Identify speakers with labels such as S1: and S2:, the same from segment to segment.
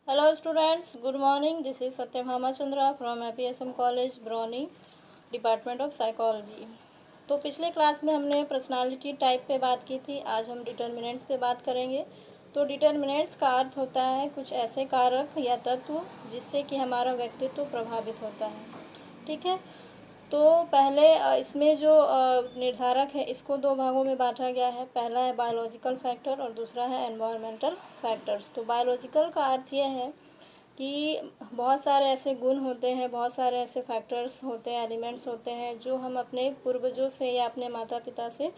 S1: Hello students, good morning. This is Satyabhama Chandra from APSM College, Brownie, Department of Psychology. तो पिछले class में हमने personality type पे बात की थी। आज हम डिटर्मिनेंट्स पे बात करेंगे। तो डिटर्मिनेंट्स का अर्थ होता है कुछ ऐसे कारक या तत्व जिससे कि हमारा व्यक्तित्व प्रभावित होता है। ठीक है, तो पहले इसमें जो निर्धारक है इसको दो भागों में बांटा गया है। पहला है बायोलॉजिकल फैक्टर और दूसरा है एनवायरमेंटल फैक्टर्स। तो बायोलॉजिकल का अर्थ यह है कि बहुत सारे ऐसे गुण होते हैं, बहुत सारे ऐसे फैक्टर्स होते हैं, एलिमेंट्स होते हैं जो हम अपने पूर्वजों से या अपने माता पिता से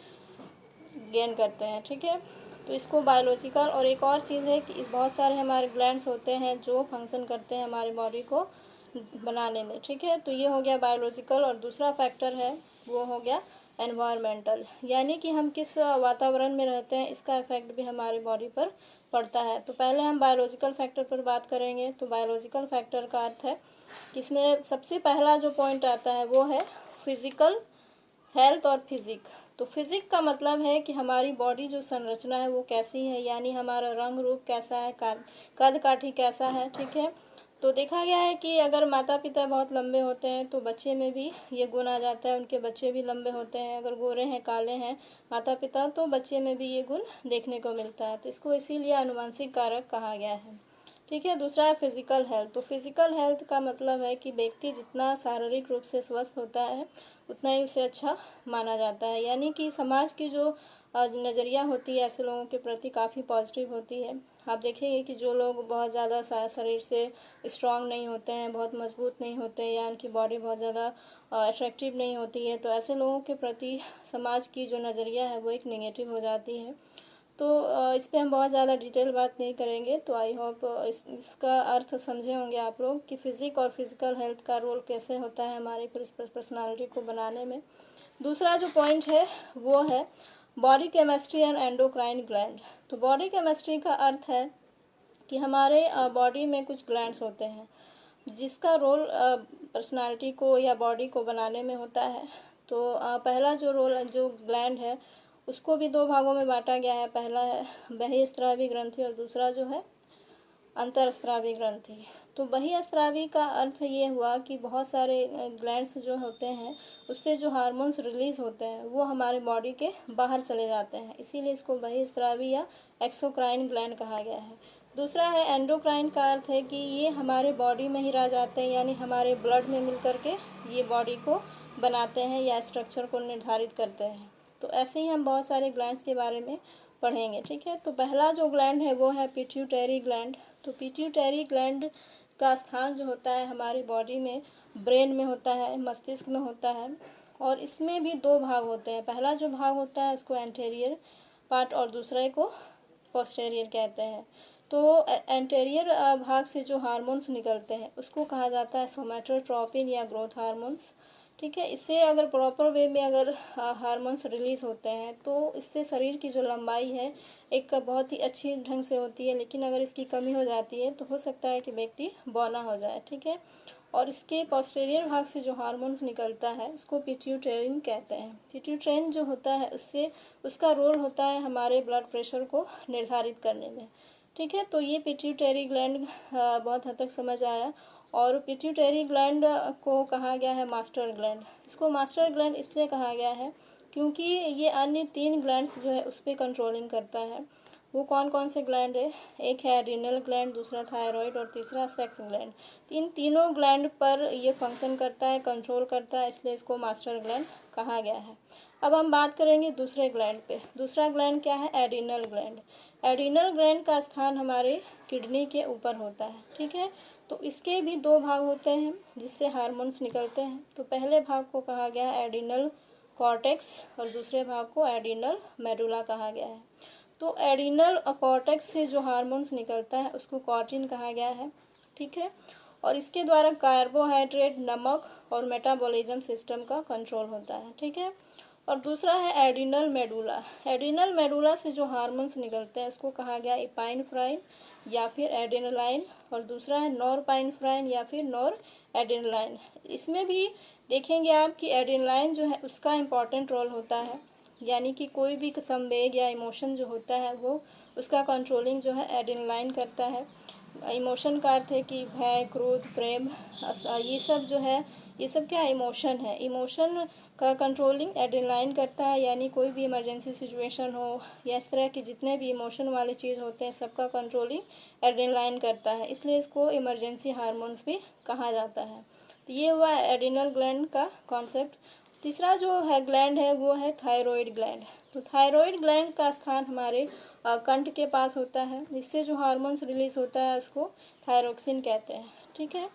S1: गेन करते हैं। ठीक है, तो इसको बायोलॉजिकल। और एक और चीज़ है कि इस बहुत सारे हमारे ग्लैंड्स होते हैं जो फंक्शन करते हैं हमारी बॉडी को बनाने में। ठीक है, तो ये हो गया बायोलॉजिकल। और दूसरा फैक्टर है वो हो गया एनवायरमेंटल, यानी कि हम किस वातावरण में रहते हैं इसका इफेक्ट भी हमारी बॉडी पर पड़ता है। तो पहले हम बायोलॉजिकल फैक्टर पर बात करेंगे। तो बायोलॉजिकल फैक्टर का अर्थ है कि इसमें सबसे पहला जो पॉइंट आता है वो है फिजिकल हेल्थ और फिजिक। तो फिजिक का मतलब है कि हमारी बॉडी जो संरचना है वो कैसी है, यानी हमारा रंग रूप कैसा है, कद काठी कैसा है। ठीक है, तो देखा गया है कि अगर माता पिता बहुत लंबे होते हैं तो बच्चे में भी ये गुण आ जाता है, उनके बच्चे भी लंबे होते हैं। अगर गोरे हैं, काले हैं माता पिता तो बच्चे में भी ये गुण देखने को मिलता है। तो इसको इसीलिए आनुवंशिक कारक कहा गया है। ठीक है, दूसरा है फिजिकल हेल्थ। तो फिजिकल हेल्थ का मतलब है कि व्यक्ति जितना शारीरिक रूप से स्वस्थ होता है उतना ही उसे अच्छा माना जाता है, यानी कि समाज की जो नज़रिया होती है ऐसे लोगों के प्रति काफ़ी पॉजिटिव होती है। आप देखेंगे कि जो लोग बहुत ज़्यादा शरीर से स्ट्रांग नहीं होते हैं, बहुत मजबूत नहीं होते हैं, या उनकी बॉडी बहुत ज़्यादा अट्रैक्टिव नहीं होती है, तो ऐसे लोगों के प्रति समाज की जो नज़रिया है वो एक नेगेटिव हो जाती है। तो इस पर हम बहुत ज़्यादा डिटेल बात नहीं करेंगे। तो आई होप इसका अर्थ समझे होंगे आप लोग कि फिजिक और फिजिकल हेल्थ का रोल कैसे होता है हमारी पर्सनालिटी को बनाने में। दूसरा जो पॉइंट है वो है body chemistry and endocrine gland. तो बॉडी केमिस्ट्री का अर्थ है कि हमारे बॉडी में कुछ ग्लैंड्स होते हैं जिसका रोल पर्सनालिटी को या बॉडी को बनाने में होता है। तो पहला जो रोल जो ग्लैंड है उसको भी दो भागों में बांटा गया है। पहला है बहिःस्रावी ग्रंथि और दूसरा जो है अंतःस्रावी ग्रंथि। तो बहिःस्रावी का अर्थ ये हुआ कि बहुत सारे ग्लैंड्स जो होते हैं उससे जो हार्मोन्स रिलीज होते हैं वो हमारे बॉडी के बाहर चले जाते हैं, इसीलिए इसको बहिःस्रावी या एक्सोक्राइन ग्लैंड कहा गया है। दूसरा है एंडोक्राइन का अर्थ है कि ये हमारे बॉडी में ही रह जाते हैं, यानी हमारे ब्लड में मिल करके ये बॉडी को बनाते हैं या स्ट्रक्चर को निर्धारित करते हैं। तो ऐसे ही हम बहुत सारे ग्लैंड्स के बारे में पढ़ेंगे। ठीक है, तो पहला जो ग्लैंड है वो है पिट्यूटरी ग्लैंड। तो पिट्यूटरी ग्लैंड का स्थान जो होता है हमारी बॉडी में ब्रेन में होता है, मस्तिष्क में होता है। और इसमें भी दो भाग होते हैं। पहला जो भाग होता है उसको एंटेरियर पार्ट और दूसरे को पोस्टेरियर कहते हैं। तो एंटेरियर भाग से जो हार्मोन्स निकलते हैं उसको कहा जाता है सोमैटोट्रोपिन या ग्रोथ हार्मोन्स। ठीक है, इससे अगर प्रॉपर वे में अगर हार्मोन्स रिलीज होते हैं तो इससे शरीर की जो लंबाई है एक बहुत ही अच्छी ढंग से होती है, लेकिन अगर इसकी कमी हो जाती है तो हो सकता है कि व्यक्ति बौना हो जाए। ठीक है, और इसके पोस्टेरियर भाग से जो हार्मोन्स निकलता है उसको पिट्यूटेरिन कहते हैं। पिट्यूटेरिन जो होता है उससे उसका रोल होता है हमारे ब्लड प्रेशर को निर्धारित करने में। ठीक है, तो ये पिट्यूटरी ग्लैंड बहुत हद तक समझ आया। और पिट्यूटरी ग्लैंड को कहा गया है मास्टर ग्लैंड। इसको मास्टर ग्लैंड इसलिए कहा गया है क्योंकि ये अन्य तीन ग्लैंड्स जो है उस पर कंट्रोलिंग करता है। वो कौन कौन से ग्लैंड है? एक है एड्रिनल ग्लैंड, दूसरा थायराइड और तीसरा सेक्स ग्लैंड। इन तीनों ग्लैंड पर ये फंक्शन करता है, कंट्रोल करता है, इसलिए इसको मास्टर ग्लैंड कहा गया है। अब हम बात करेंगे दूसरे ग्लैंड पे। दूसरा ग्लैंड क्या है? Adrenal gland. एड्रिनल ग्लैंड का स्थान हमारे किडनी के ऊपर होता है। ठीक है, तो इसके भी दो भाग होते हैं जिससे हार्मोन्स निकलते हैं। तो पहले भाग को कहा गया है एड्रिनल कॉर्टेक्स और दूसरे भाग को एड्रिनल मेडुला कहा गया है। तो एड्रिनल कॉर्टेक्स से जो हार्मोन्स निकलता है उसको कॉर्टिन कहा गया है। ठीक है, और इसके द्वारा कार्बोहाइड्रेट, नमक और मेटाबॉलिज्म सिस्टम का कंट्रोल होता है। ठीक है, और दूसरा है एड्रिनल मेडुला। एड्रिनल मेडुला से जो हार्मोन्स निकलते हैं उसको कहा गया इपाइनफ्राइन या फिर एड्रेनालाइन, और दूसरा है नॉरपाइनफ्राइन या फिर नॉर एड्रेनालाइन। इसमें भी देखेंगे आप कि एड्रेनालाइन जो है उसका इम्पॉर्टेंट रोल होता है, यानी कि कोई भी संवेग या इमोशन जो होता है वो उसका कंट्रोलिंग जो है एड्रेनालाइन करता है। इमोशन का अर्थ है कि भय, क्रोध, प्रेम, ये सब जो है, ये सब क्या इमोशन है। इमोशन का कंट्रोलिंग एड्रेनलाइन करता है, यानी कोई भी इमरजेंसी सिचुएशन हो या इस तरह के जितने भी इमोशन वाले चीज़ होते हैं सबका कंट्रोलिंग एड्रेनलाइन करता है, इसलिए इसको इमरजेंसी हार्मोन्स भी कहा जाता है। तो ये हुआ एड्रिनल ग्लैंड का कॉन्सेप्ट। तीसरा जो है ग्लैंड है वो है थायराइड ग्लैंड। तो थायराइड ग्लैंड का स्थान हमारे कंठ के पास होता है। इससे जो हार्मोन्स रिलीज होता है उसको थायरोक्सिन कहते हैं, ठीक है।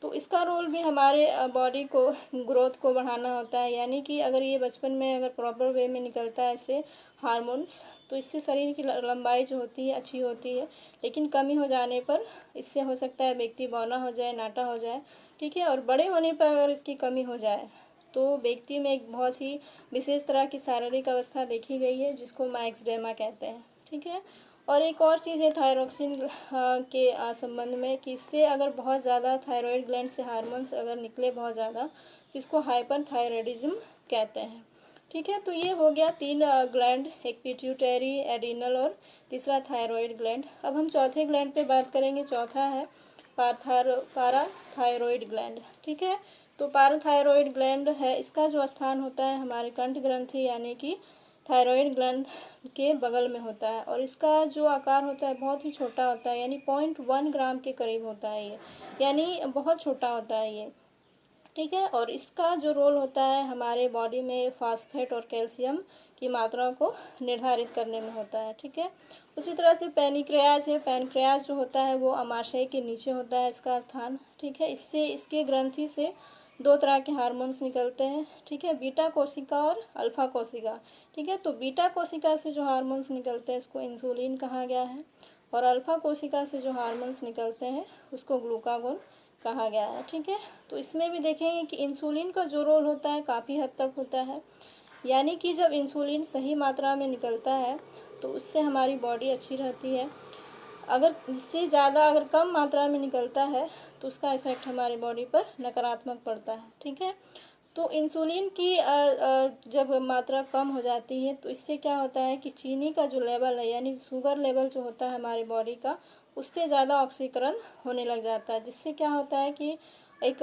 S1: तो इसका रोल भी हमारे बॉडी को ग्रोथ को बढ़ाना होता है, यानी कि अगर ये बचपन में अगर प्रॉपर वे में निकलता है इससे हार्मोन्स, तो इससे शरीर की लंबाई जो होती है अच्छी होती है। लेकिन कमी हो जाने पर इससे हो सकता है व्यक्ति बौना हो जाए, नाटा हो जाए, ठीक है। और बड़े होने पर अगर इसकी कमी हो जाए तो व्यक्ति में एक बहुत ही विशेष तरह की शारीरिक अवस्था देखी गई है जिसको मैक्सडेमा कहते हैं, ठीक है। और एक और चीज़ है थायरोक्सिन के संबंध में कि इससे अगर बहुत ज़्यादा थायराइड ग्लैंड से हार्मोन्स अगर निकले बहुत ज़्यादा तो इसको हाइपरथायराइडिज्म कहते हैं, ठीक है। तो ये हो गया 3 ग्लैंड, एक पिट्यूटरी, एड्रिनल और तीसरा थायराइड ग्लैंड। अब हम चौथे ग्लैंड पे बात करेंगे। चौथा है पाराथायरॉइड ग्लैंड, ठीक है। तो पाराथायरॉइड ग्लैंड है, इसका जो स्थान होता है हमारे कंठ ग्रंथि यानी कि थायराइड ग्लैंड के बगल में होता है। और इसका जो आकार होता है बहुत ही छोटा होता है, यानी 0.1 ग्राम के करीब होता है ये, यानी बहुत छोटा होता है ये, ठीक है। और इसका जो रोल होता है हमारे बॉडी में फास्फेट और कैल्शियम की मात्रा को निर्धारित करने में होता है, ठीक है। उसी तरह से पैनक्रियाज है। पैनक्रियाज जो होता है वो अमाशय के नीचे होता है इसका स्थान, ठीक है। इससे इसके ग्रंथि से 2 तरह के हार्मोन्स निकलते हैं, ठीक है, बीटा कोशिका और अल्फा कोशिका, ठीक है। तो बीटा कोशिका से जो हार्मोन्स निकलते हैं उसको इंसुलिन कहा गया है, और अल्फा कोशिका से जो हार्मोन्स निकलते हैं उसको ग्लूकागोन कहा गया है, ठीक है। तो इसमें भी देखेंगे कि इंसुलिन का जो रोल होता है काफ़ी हद तक होता है, यानी कि जब इंसुलिन सही मात्रा में निकलता है तो उससे हमारी बॉडी अच्छी रहती है। अगर इससे ज़्यादा अगर कम मात्रा में निकलता है तो उसका इफ़ेक्ट हमारी बॉडी पर नकारात्मक पड़ता है, ठीक है। तो इंसुलिन की जब मात्रा कम हो जाती है तो इससे क्या होता है कि चीनी का जो लेवल है यानी शुगर लेवल जो होता है हमारी बॉडी का उससे ज़्यादा ऑक्सीकरण होने लग जाता है, जिससे क्या होता है कि एक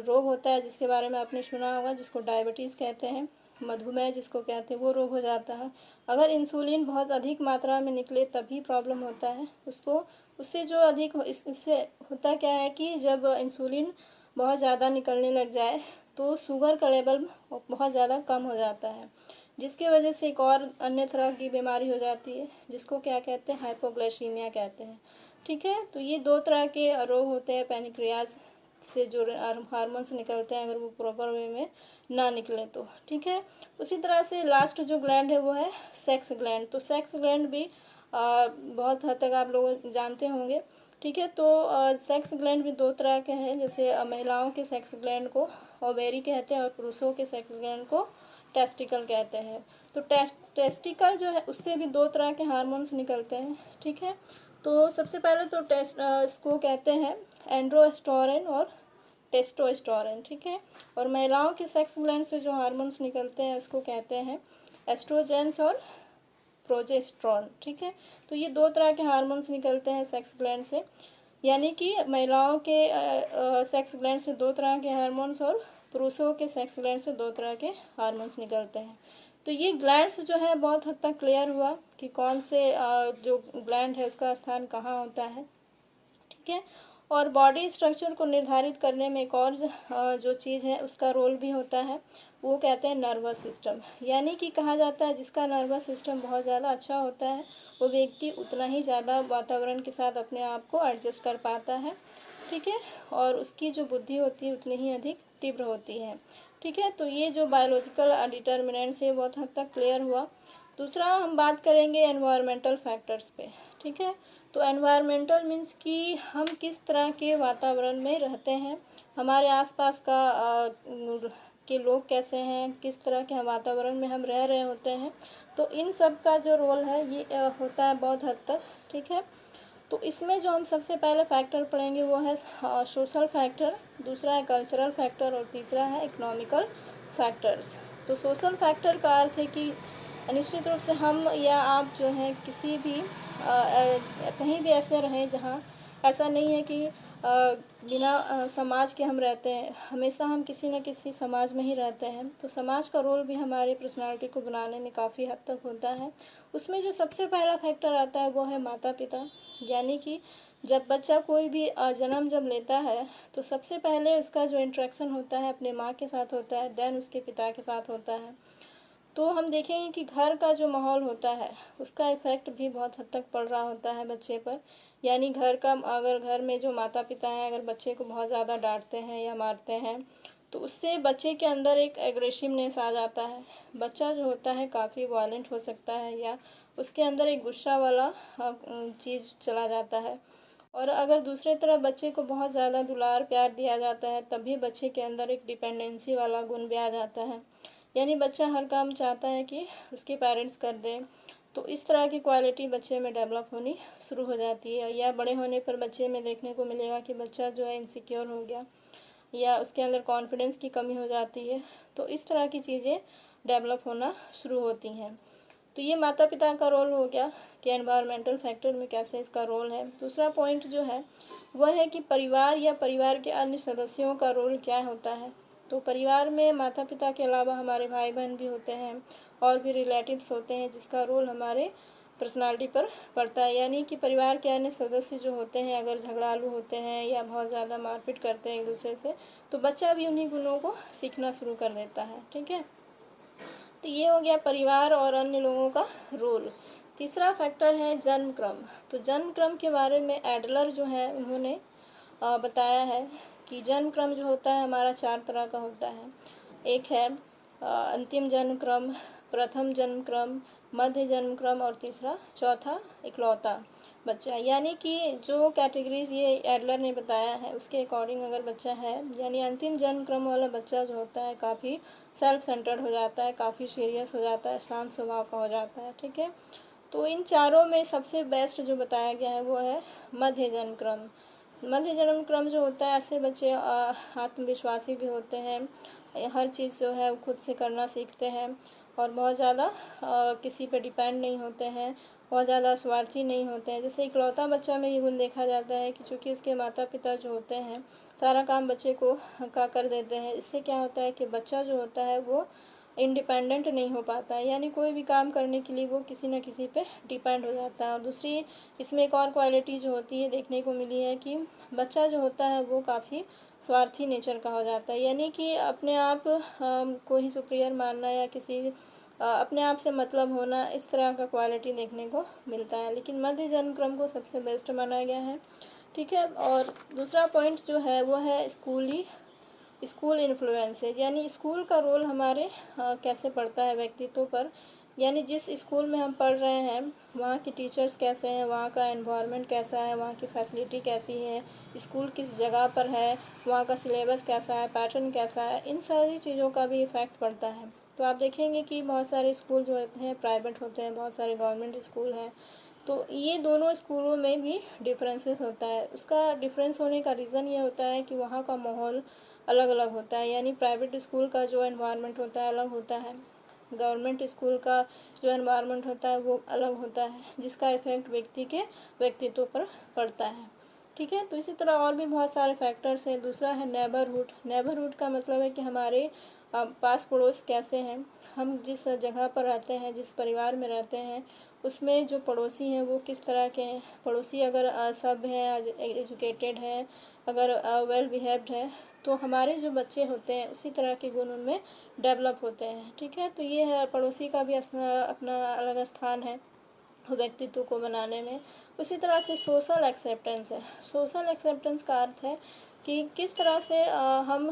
S1: रोग होता है जिसके बारे में आपने सुना होगा जिसको डायबिटीज़ कहते हैं, मधुमेह जिसको कहते हैं, वो रोग हो जाता है। अगर इंसुलिन बहुत अधिक मात्रा में निकले तभी प्रॉब्लम होता है उसको। उससे जो अधिक इससे होता क्या है कि जब इंसुलिन बहुत ज़्यादा निकलने लग जाए तो शुगर का लेवल बहुत ज़्यादा कम हो जाता है, जिसकी वजह से एक और अन्य तरह की बीमारी हो जाती है जिसको क्या कहते हैं, हाइपोग्लाइसीमिया कहते हैं, ठीक है। तो ये 2 तरह के रोग होते हैं पैनक्रियाज से जो हार्मोन्स निकलते हैं अगर वो प्रॉपर वे में ना निकले तो, ठीक है। उसी तरह से लास्ट जो ग्लैंड है वो है सेक्स ग्लैंड। तो सेक्स ग्लैंड भी बहुत हद तक आप लोग जानते होंगे, ठीक है। तो सेक्स ग्लैंड भी 2 तरह के हैं, जैसे महिलाओं के सेक्स ग्लैंड को ओवेरी कहते हैं और पुरुषों के सेक्स ग्लैंड को टेस्टिकल कहते हैं। तो टेस्टिकल जो है उससे भी 2 तरह के हार्मोन्स निकलते हैं, ठीक है। तो सबसे पहले तो इसको कहते हैं एंड्रोस्टेरोन और टेस्टोस्टेरोन, ठीक है। और महिलाओं के सेक्स ग्लैंड से जो हार्मोन्स निकलते हैं उसको कहते हैं एस्ट्रोजेंस और प्रोजेस्टेरोन, ठीक है। तो ये 2 तरह के हार्मोन्स निकलते हैं सेक्स ग्लैंड से, यानी कि महिलाओं के सेक्स ग्लैंड से 2 तरह के हार्मोन्स और पुरुषों के सेक्स ग्लैंड से 2 तरह के हार्मोन्स निकलते हैं। तो ये ग्लैंड्स जो है बहुत हद तक क्लियर हुआ कि कौन से जो ग्लैंड है उसका स्थान कहाँ होता है, ठीक है। और बॉडी स्ट्रक्चर को निर्धारित करने में एक और जो चीज़ है उसका रोल भी होता है, वो कहते हैं नर्वस सिस्टम। यानी कि कहा जाता है जिसका नर्वस सिस्टम बहुत ज़्यादा अच्छा होता है वो व्यक्ति उतना ही ज़्यादा वातावरण के साथ अपने आप को एडजस्ट कर पाता है, ठीक है। और उसकी जो बुद्धि होती है उतनी ही अधिक तीव्र होती है, ठीक है। तो ये जो बायोलॉजिकल डिटर्मिनेंट्स है बहुत हद तक क्लियर हुआ। दूसरा हम बात करेंगे एनवायरमेंटल फैक्टर्स पे, ठीक है। तो एनवायरमेंटल मीन्स कि हम किस तरह के वातावरण में रहते हैं, हमारे आसपास का के लोग कैसे हैं, किस तरह के वातावरण में हम रह रहे होते हैं। तो इन सब का जो रोल है ये होता है बहुत हद तक, ठीक है। तो इसमें जो हम सबसे पहले फैक्टर पढ़ेंगे वो है सोशल फैक्टर, दूसरा है कल्चरल फैक्टर और तीसरा है इकोनॉमिकल फैक्टर्स। तो सोशल फैक्टर का अर्थ है कि निश्चित रूप से हम या आप जो हैं किसी भी कहीं भी ऐसे रहें जहाँ ऐसा नहीं है कि बिना समाज के हम रहते हैं, हमेशा हम किसी न किसी समाज में ही रहते हैं। तो समाज का रोल भी हमारी पर्सनालिटी को बनाने में काफ़ी हद तक होता है। उसमें जो सबसे पहला फैक्टर आता है वो है माता पिता। यानी कि जब बच्चा कोई भी जन्म जब लेता है तो सबसे पहले उसका जो इंटरेक्शन होता है अपने माँ के साथ होता है, देन उसके पिता के साथ होता है। तो हम देखेंगे कि घर का जो माहौल होता है उसका इफ़ेक्ट भी बहुत हद तक पड़ रहा होता है बच्चे पर। यानी घर का, अगर घर में जो माता पिता हैं अगर बच्चे को बहुत ज़्यादा डांटते हैं या मारते हैं तो उससे बच्चे के अंदर एक एग्रेसिवनेस आ जाता है। बच्चा जो होता है काफ़ी वायलेंट हो सकता है या उसके अंदर एक गुस्सा वाला चीज़ चला जाता है। और अगर दूसरे तरफ बच्चे को बहुत ज़्यादा दुलार प्यार दिया जाता है तब भी बच्चे के अंदर एक डिपेंडेंसी वाला गुण भी आ जाता है। यानी बच्चा हर काम चाहता है कि उसके पेरेंट्स कर दें। तो इस तरह की क्वालिटी बच्चे में डेवलप होनी शुरू हो जाती है। या बड़े होने पर बच्चे में देखने को मिलेगा कि बच्चा जो है इनसिक्योर हो गया या उसके अंदर कॉन्फिडेंस की कमी हो जाती है। तो इस तरह की चीज़ें डेवलप होना शुरू होती हैं। तो ये माता पिता का रोल हो गया कि एनवायरमेंटल फैक्टर में कैसे इसका रोल है। दूसरा पॉइंट जो है वह है कि परिवार या परिवार के अन्य सदस्यों का रोल क्या होता है। तो परिवार में माता पिता के अलावा हमारे भाई बहन भी होते हैं और भी रिलेटिव्स होते हैं जिसका रोल हमारे पर्सनालिटी पर पड़ता है। यानी कि परिवार के अन्य सदस्य जो होते हैं अगर झगड़ालू होते हैं या बहुत ज़्यादा मारपीट करते हैं एक दूसरे से तो बच्चा भी उन्हीं गुणों को सीखना शुरू कर देता है। ठीक है, तो ये हो गया परिवार और अन्य लोगों का रोल। तीसरा फैक्टर है जन्म क्रम। तो जन्म क्रम के बारे में एडलर जो है उन्होंने बताया है कि जन्म क्रम जो होता है हमारा 4 तरह का होता है। एक है अंतिम जन्म क्रम, प्रथम जन्म क्रम, मध्य जन्म क्रम और तीसरा चौथा इकलौता बच्चा। यानी कि जो कैटेगरीज ये एडलर ने बताया है उसके अकॉर्डिंग अगर बच्चा है यानी अंतिम जन्म क्रम वाला बच्चा जो होता है काफ़ी सेल्फ सेंटर्ड हो जाता है, काफ़ी सीरियस हो जाता है, शांत स्वभाव का हो जाता है। ठीक है, तो इन चारों में सबसे बेस्ट जो बताया गया है वो है मध्य जन्म क्रम। मध्य जन्म क्रम जो होता है ऐसे बच्चे आत्मविश्वासी भी होते हैं, हर चीज़ जो है वो खुद से करना सीखते हैं और बहुत ज़्यादा किसी पे डिपेंड नहीं होते हैं, बहुत ज़्यादा स्वार्थी नहीं होते हैं। जैसे इकलौता बच्चा में ये गुण देखा जाता है कि चूँकि उसके माता पिता जो होते हैं सारा काम बच्चे को का कर देते हैं। इससे क्या होता है कि बच्चा जो होता है वो इंडिपेंडेंट नहीं हो पाता है, यानी कोई भी काम करने के लिए वो किसी न किसी पे डिपेंड हो जाता है। और दूसरी इसमें एक और क्वालिटी जो होती है देखने को मिली है कि बच्चा जो होता है वो काफ़ी स्वार्थी नेचर का हो जाता है। यानी कि अपने आप को ही सुपीरियर मानना या किसी अपने आप से मतलब होना, इस तरह का क्वालिटी देखने को मिलता है। लेकिन मध्य जन्म क्रम को सबसे बेस्ट माना गया है। ठीक है, और दूसरा पॉइंट जो है वो है स्कूल इन्फ्लुएंसेज। यानी स्कूल का रोल हमारे कैसे पड़ता है व्यक्तित्व पर। यानी जिस स्कूल में हम पढ़ रहे हैं वहाँ के टीचर्स कैसे हैं, वहाँ का एनवायरनमेंट कैसा है, वहाँ की फैसिलिटी कैसी है, स्कूल किस जगह पर है, वहाँ का सिलेबस कैसा है, पैटर्न कैसा है, इन सारी चीज़ों का भी इफ़ेक्ट पड़ता है। तो आप देखेंगे कि बहुत सारे स्कूल जो होते हैं प्राइवेट होते हैं, बहुत सारे गवर्नमेंट स्कूल हैं। तो ये दोनों स्कूलों में भी डिफरेंसेस होता है। उसका डिफरेंस होने का रीज़न ये होता है कि वहाँ का माहौल अलग अलग होता है। यानी प्राइवेट स्कूल का जो एनवायरनमेंट होता है अलग होता है, गवर्नमेंट स्कूल का जो एनवायरनमेंट होता है वो अलग होता है, जिसका इफ़ेक्ट व्यक्ति के व्यक्तित्व पर पड़ता है। ठीक है, तो इसी तरह और भी बहुत सारे फैक्टर्स हैं। दूसरा है नेबरहुड। नेबरहुड का मतलब है कि हमारे पास पड़ोस कैसे हैं, हम जिस जगह पर रहते हैं, जिस परिवार में रहते हैं उसमें जो पड़ोसी हैं वो किस तरह के हैं। पड़ोसी अगर सभ्य हैं, एजुकेटेड हैं, अगर वेल बिहेव्ड है तो हमारे जो बच्चे होते हैं उसी तरह के गुण उनमें डेवलप होते हैं। ठीक है, तो ये है पड़ोसी का भी अपना अलग स्थान है व्यक्तित्व को बनाने में। उसी तरह से सोशल एक्सेप्टेंस है। सोशल एक्सेप्टेंस का अर्थ है कि किस तरह से हम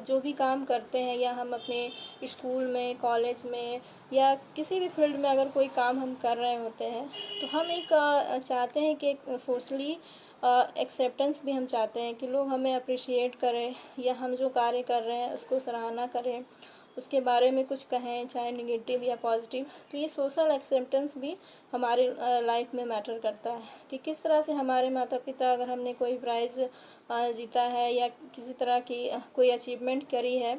S1: जो भी काम करते हैं या हम अपने स्कूल में, कॉलेज में या किसी भी फील्ड में अगर कोई काम हम कर रहे होते हैं तो हम एक चाहते हैं कि एक सोशली एक्सेप्टेंस भी हम चाहते हैं कि लोग हमें अप्रिशिएट करें या हम जो कार्य कर रहे हैं उसको सराहना करें, उसके बारे में कुछ कहें, चाहे नेगेटिव या पॉजिटिव। तो ये सोशल एक्सेप्टेंस भी हमारे लाइफ में मैटर करता है कि किस तरह से हमारे माता पिता, अगर हमने कोई प्राइज़ जीता है या किसी तरह की कोई अचीवमेंट करी है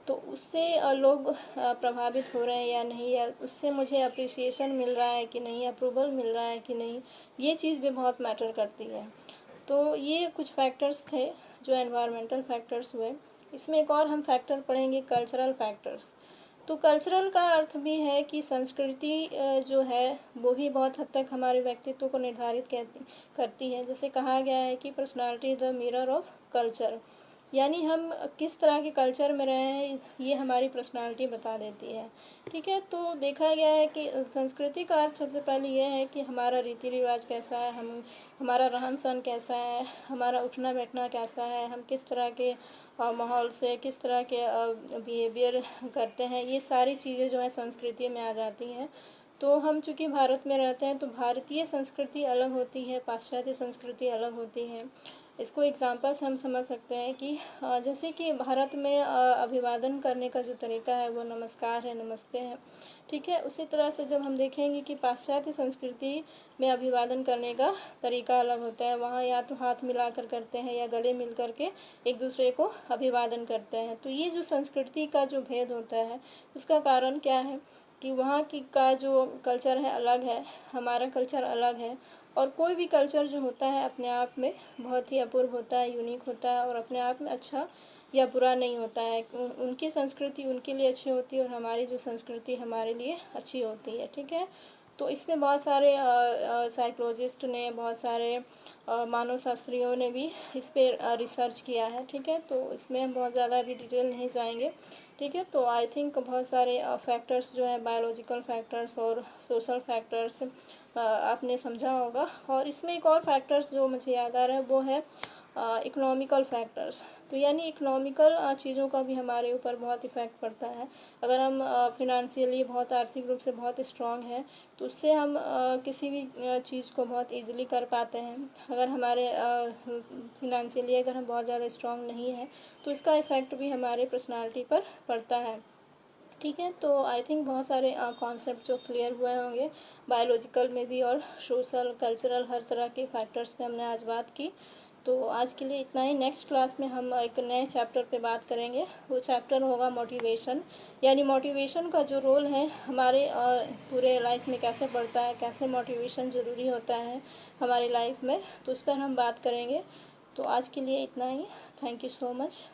S1: तो उससे लोग प्रभावित हो रहे हैं या नहीं, या उससे मुझे अप्रिसिएशन मिल रहा है कि नहीं, अप्रूवल मिल रहा है कि नहीं, ये चीज़ भी बहुत मैटर करती है। तो ये कुछ फैक्टर्स थे जो एनवायरमेंटल फैक्टर्स हुए। इसमें एक और हम फैक्टर पढ़ेंगे, कल्चरल फैक्टर्स। तो कल्चरल का अर्थ भी है कि संस्कृति जो है वो भी बहुत हद तक हमारे व्यक्तित्व को निर्धारित करती है। जैसे कहा गया है कि personality is the mirror of culture, यानी हम किस तरह के कल्चर में रहे हैं ये हमारी पर्सनालिटी बता देती है। ठीक है, तो देखा गया है कि संस्कृति का अर्थ सबसे पहले ये है कि हमारा रीति रिवाज कैसा है, हमारा रहन सहन कैसा है, हमारा उठना बैठना कैसा है, हम किस तरह के माहौल से किस तरह के बिहेवियर करते हैं, ये सारी चीज़ें जो है संस्कृति में आ जाती हैं। तो हम चूँकि भारत में रहते हैं तो भारतीय संस्कृति अलग होती है, पाश्चात्य संस्कृति अलग होती है। इसको एग्जांपल से हम समझ सकते हैं कि जैसे कि भारत में अभिवादन करने का जो तरीका है वो नमस्कार है, नमस्ते है। ठीक है, उसी तरह से जब हम देखेंगे कि पाश्चात्य संस्कृति में अभिवादन करने का तरीका अलग होता है। वहाँ या तो हाथ मिलाकर करते हैं या गले मिल करके एक दूसरे को अभिवादन करते हैं। तो ये जो संस्कृति का जो भेद होता है उसका कारण क्या है कि वहाँ की का जो कल्चर है अलग है, हमारा कल्चर अलग है। और कोई भी कल्चर जो होता है अपने आप में बहुत ही अपूर्व होता है, यूनिक होता है और अपने आप में अच्छा या बुरा नहीं होता है। उनकी संस्कृति उनके लिए अच्छी होती है और हमारी जो संस्कृति हमारे लिए अच्छी होती है। ठीक है, तो इसमें बहुत सारे साइकोलॉजिस्ट ने, बहुत सारे मानव शास्त्रियों ने भी इस पर रिसर्च किया है। ठीक है, तो इसमें हम बहुत ज़्यादा अभी डिटेल नहीं जाएंगे। ठीक है, तो आई थिंक बहुत सारे फैक्टर्स जो है, बायोलॉजिकल फैक्टर्स और सोशल फैक्टर्स आपने समझा होगा। और इसमें एक और फैक्टर्स जो मुझे याद आ रहा है वो है इकोनॉमिकल फैक्टर्स। तो यानी इकोनॉमिकल चीज़ों का भी हमारे ऊपर बहुत इफ़ेक्ट पड़ता है। अगर हम फिनंशियली बहुत आर्थिक रूप से बहुत स्ट्रांग हैं तो उससे हम किसी भी चीज़ को बहुत इजीली कर पाते हैं। अगर हमारे फिनंशियली अगर हम बहुत ज़्यादा स्ट्रांग नहीं हैं तो इसका इफ़ेक्ट भी हमारे पर्सनालिटी पर पड़ता है। ठीक है, तो आई थिंक बहुत सारे कॉन्सेप्ट जो क्लियर हुए होंगे बायोलॉजिकल में भी और सोशल कल्चरल हर तरह के फैक्टर्स पे हमने आज बात की। तो आज के लिए इतना ही। नेक्स्ट क्लास में हम एक नए चैप्टर पे बात करेंगे। वो चैप्टर होगा मोटिवेशन, यानी मोटिवेशन का जो रोल है हमारे पूरे लाइफ में कैसे बढ़ता है, कैसे मोटिवेशन ज़रूरी होता है हमारी लाइफ में, तो उस पर हम बात करेंगे। तो आज के लिए इतना ही। Thank you so much.